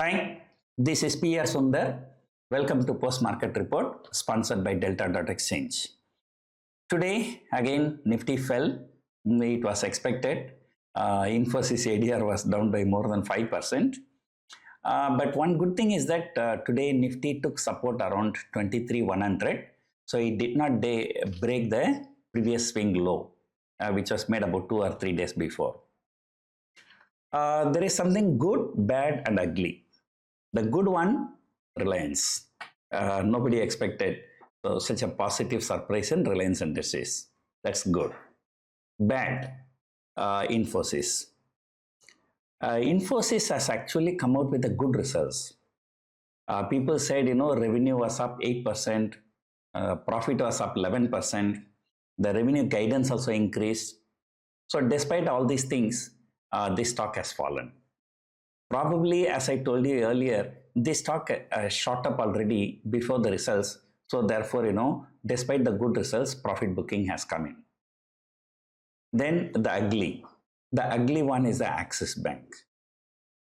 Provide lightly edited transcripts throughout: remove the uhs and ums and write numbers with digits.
Hi, this is PR Sundar. Welcome to Post Market Report sponsored by Delta.Exchange. Today, again, Nifty fell. It was expected. Infosys ADR was down by more than 5%. But one good thing is that today Nifty took support around 23,100. So it did not break the previous swing low, which was made about 2 or 3 days before. There is something good, bad, and ugly. The good one, Reliance. Nobody expected such a positive surprise in Reliance Industries. That's good. Bad, Infosys. Infosys has actually come out with a good results. People said, revenue was up 8%, profit was up 11%, the revenue guidance also increased. So despite all these things, this stock has fallen. Probably, as I told you earlier, this stock shot up already before the results. So therefore, despite the good results, profit booking has come in. Then the ugly. The ugly one is the Axis Bank.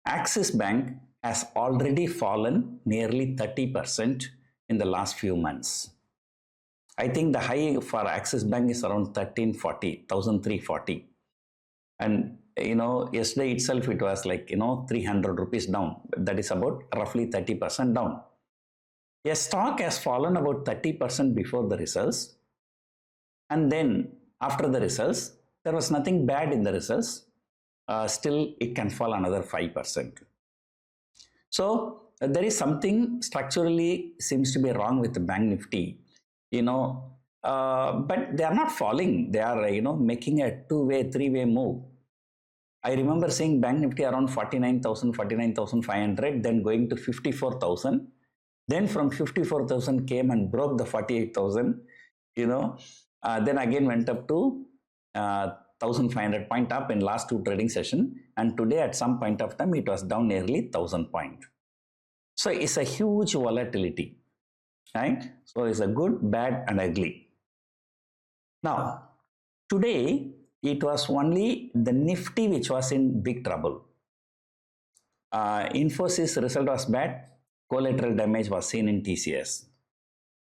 Axis Bank has already fallen nearly 30% in the last few months. I think the high for Axis Bank is around 1,340. And yesterday itself it was like 300 rupees down. That is about roughly 30% down. A stock has fallen about 30% before the results, and then after the results there was nothing bad in the results. Still it can fall another 5%. So there is something structurally seems to be wrong with the Bank Nifty, but they are not falling. They are making a two-way, three-way move. I remember seeing Bank Nifty around 49,000, 49,500, then going to 54,000. Then from 54,000 came and broke the 48,000, then again went up to 1,500 point up in last two trading session. And today at some point of time, it was down nearly 1,000 point. So it's a huge volatility, right? So it's a good, bad and ugly. Now, today, it was only the Nifty which was in big trouble. Infosys result was bad. Collateral damage was seen in TCS.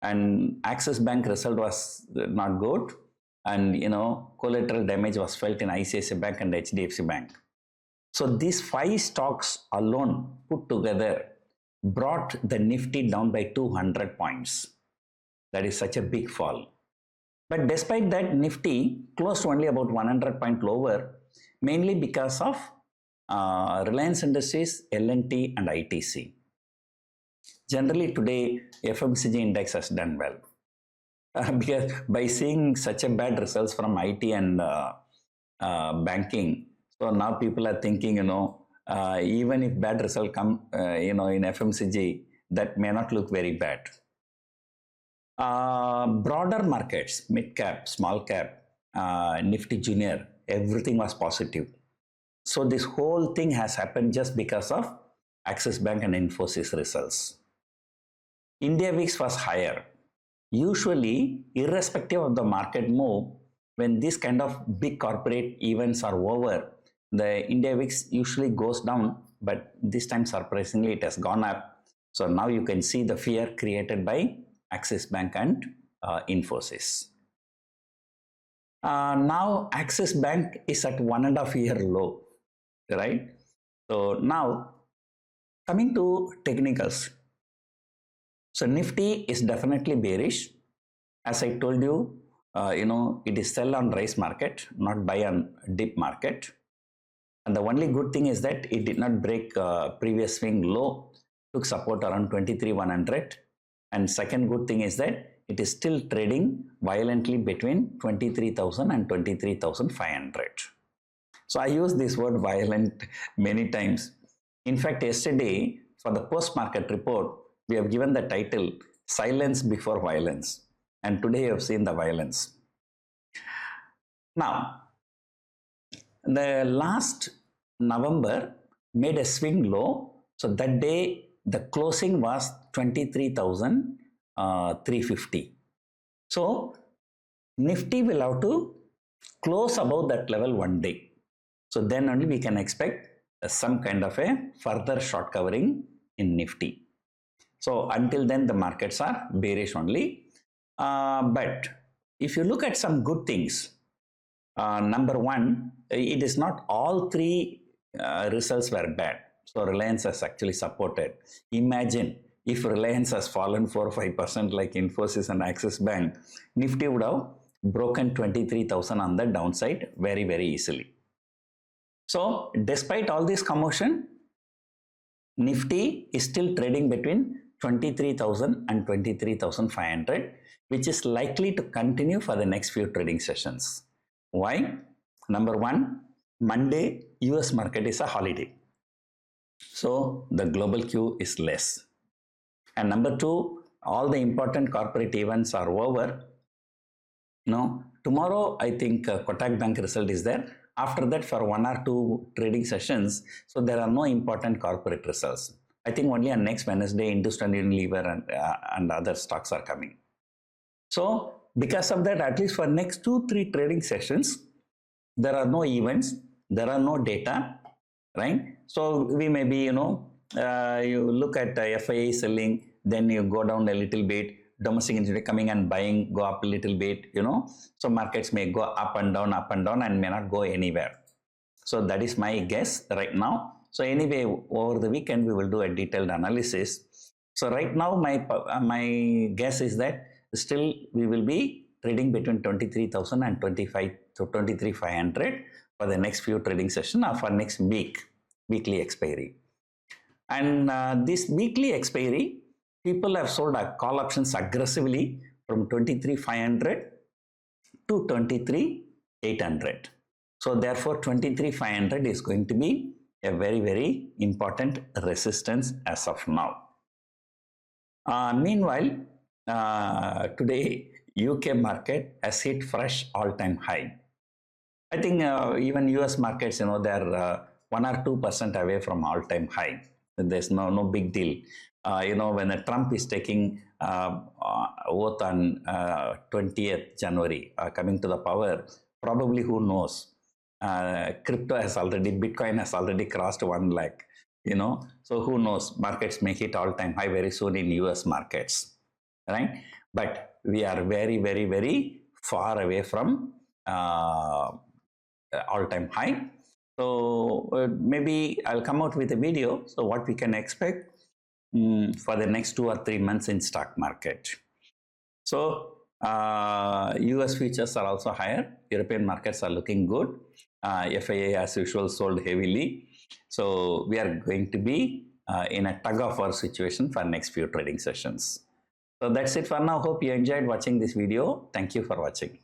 And Axis Bank result was not good. And, collateral damage was felt in ICICI Bank and HDFC Bank. So these 5 stocks alone put together brought the Nifty down by 200 points. That is such a big fall. But despite that, Nifty closed only about 100 point lower, mainly because of Reliance Industries, L&T and ITC. Generally today, FMCG index has done well. Because by seeing such a bad results from IT and banking, so now people are thinking, even if bad result come, in FMCG, that may not look very bad. Broader markets, mid cap, small cap, Nifty Junior, everything was positive. So this whole thing has happened just because of Axis Bank and Infosys results. India VIX was higher. Usually, irrespective of the market move, when this kind of big corporate events are over, the India VIX usually goes down, but this time surprisingly it has gone up. So now you can see the fear created by Axis Bank and Infosys. Now Axis Bank is at 1.5 year low, right? So now coming to technicals. So Nifty is definitely bearish. As I told you, it is sell on rise market, not buy on dip market. And the only good thing is that it did not break previous swing low, took support around 23,100. And second good thing is that it is still trading violently between 23,000 and 23,500. So I use this word violent many times. In fact, yesterday for the post-market report, we have given the title Silence Before Violence. And today you have seen the violence. Now, the last November made a swing low. So that day the closing was 23,350. So Nifty will have to close above that level one day. So then only we can expect some kind of a further short covering in Nifty. So until then, the markets are bearish only. But if you look at some good things, number one, it is not all three results were bad. So Reliance has actually supported. Imagine if Reliance has fallen 4 or 5% like Infosys and Axis Bank, Nifty would have broken 23,000 on the downside very, very easily. So despite all this commotion, Nifty is still trading between 23,000 and 23,500, which is likely to continue for the next few trading sessions. Why? Number one, Monday, US market is a holiday. So the global queue is less. And number two, all the important corporate events are over. Now, tomorrow, I think Kotak Bank result is there. After that, for 1 or 2 trading sessions, so there are no important corporate results. I think only on next Wednesday, Hindustan Unilever and other stocks are coming. So, because of that, at least for next 2-3 trading sessions, there are no events, there are no data, right? So, we may be, you look at FII selling, then you go down a little bit, domestic institute coming and buying, go up a little bit, So, markets may go up and down and may not go anywhere. So, that is my guess right now. So, anyway, over the weekend, we will do a detailed analysis. So, right now, my guess is that still we will be trading between 23,000 and 23,500 for the next few trading session or for next weekly expiry. And this weekly expiry, people have sold call options aggressively from 23,500 to 23,800. So therefore, 23,500 is going to be a very, very important resistance as of now. Meanwhile, today, UK market has hit fresh all-time high. I think even US markets, they're 1 or 2% away from all-time high. There's no big deal. When Trump is taking oath on 20th January, coming to the power, probably who knows? Bitcoin has already crossed 1 lakh, So who knows? Markets may hit all-time high very soon in US markets, right? But we are very, very, very far away from all-time high. So maybe I'll come out with a video. So what we can expect for the next 2 or 3 months in stock market. So US futures are also higher. European markets are looking good. FII as usual sold heavily. So we are going to be in a tug of war situation for next few trading sessions. So that's it for now. Hope you enjoyed watching this video. Thank you for watching.